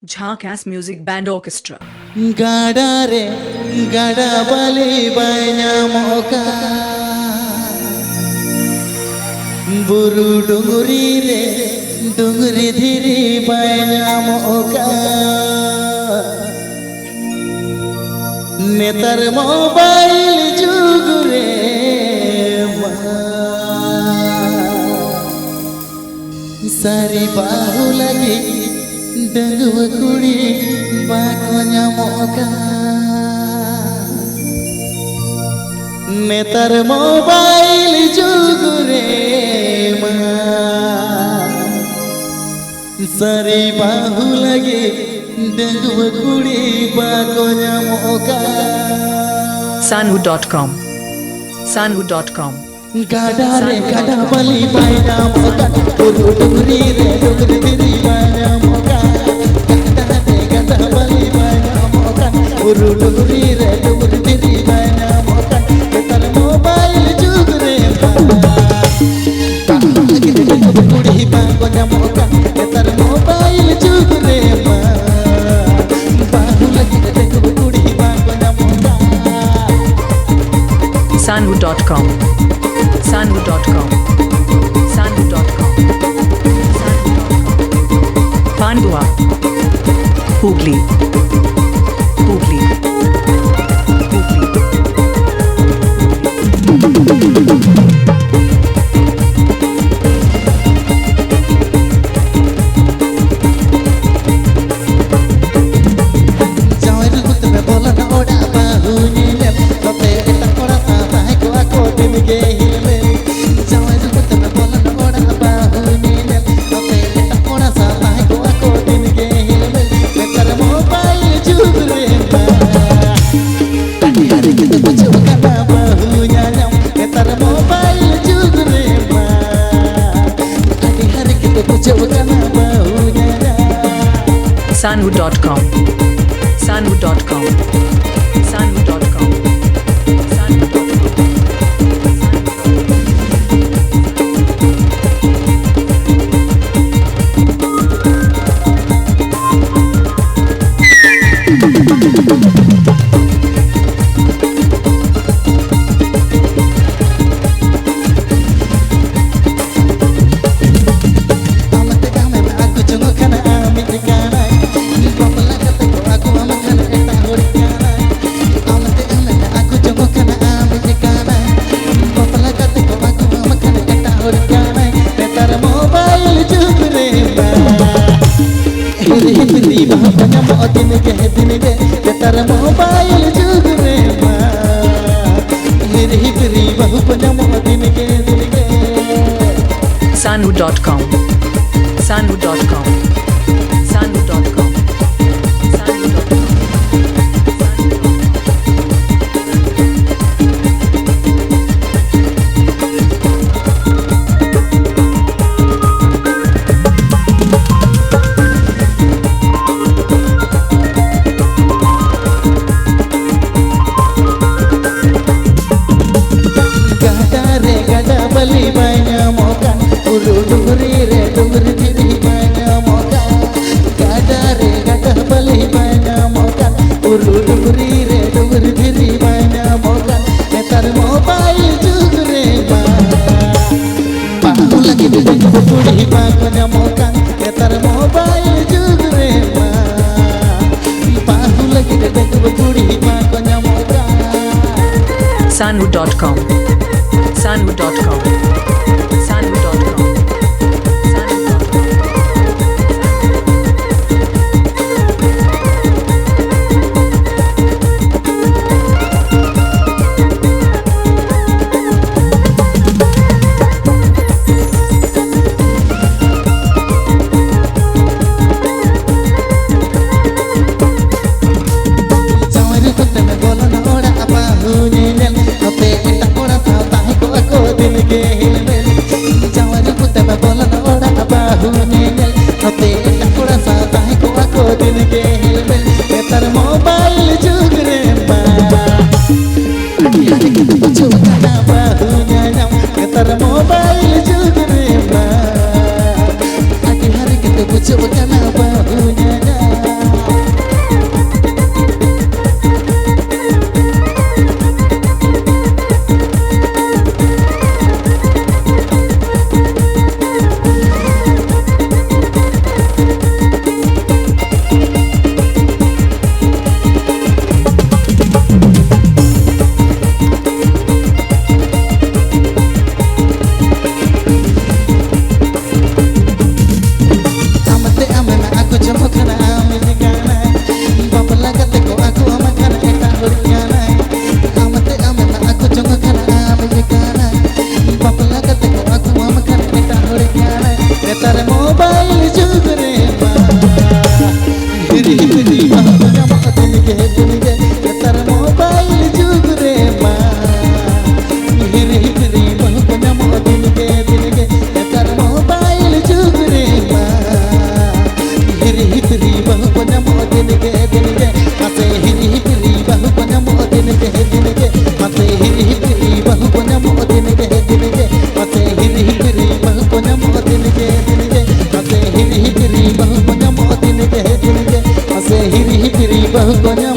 Jhakas Music Band Orchestra. Gada re, gada bali banya moka. Buru dunguri re, dunguri dhiri banya moka. Netar mobile jugure ma. Sari bahu lagi. Dengwa kuri bakonya moka Netar mobile jugure ma Sari bahu lagi dengwa kuri bakonya moka Sanu.com Sanu.com Gada re gada bali baina moka Uru dungri re dungri diri baina moka Uru dungri re dungri diri baina moka Netar mobile jugure ma Lagi dengwa kuri bakonya moka Netar mobile jugure ma Bahu lagi dengwa kuri bakonya moka Sanu.com Sanu.com Sanu.com Pandua Hooghly Hooghly Sanu.com Sanu.com Sanu.com Netar mobile jugure ma Hiri hiri bahu panya motin ke Sanu.com Sanu.com Sanu.com bali banya moka uru dungri re dungri dhiri banya moka gada re gada bali banya moka uru dungri re dungri dhiri banya moka netar mobile jugure ma bahu lagi dengwa kuri bakonya moka netar mobile jugure ma bahu lagi dengwa kuri bakonya moka Sanu.com Sanu.com Sanu.com Netar mobile jugure ma Netar mobile jugure ma Hari-hari kita bujuk karena bahunya हिरी हिरी बहु न्यामो दिन के नेतार mobile जुग रे मा हिरी हिरी बहु न्यामो दिन के नेतार mobile जुग रे मा हिरी हिरी बहु न्यामो दिन के मासे हिरी हिरी बहु न्यामो दिन के मासे हिरी हिरी बहु न्यामो दिन के मासे हिरी हिरी बहु न्यामो दिन के मासे हिरी हिरी बहु न्यामो दिन के मासे हिरी हिरी बहु न्यामो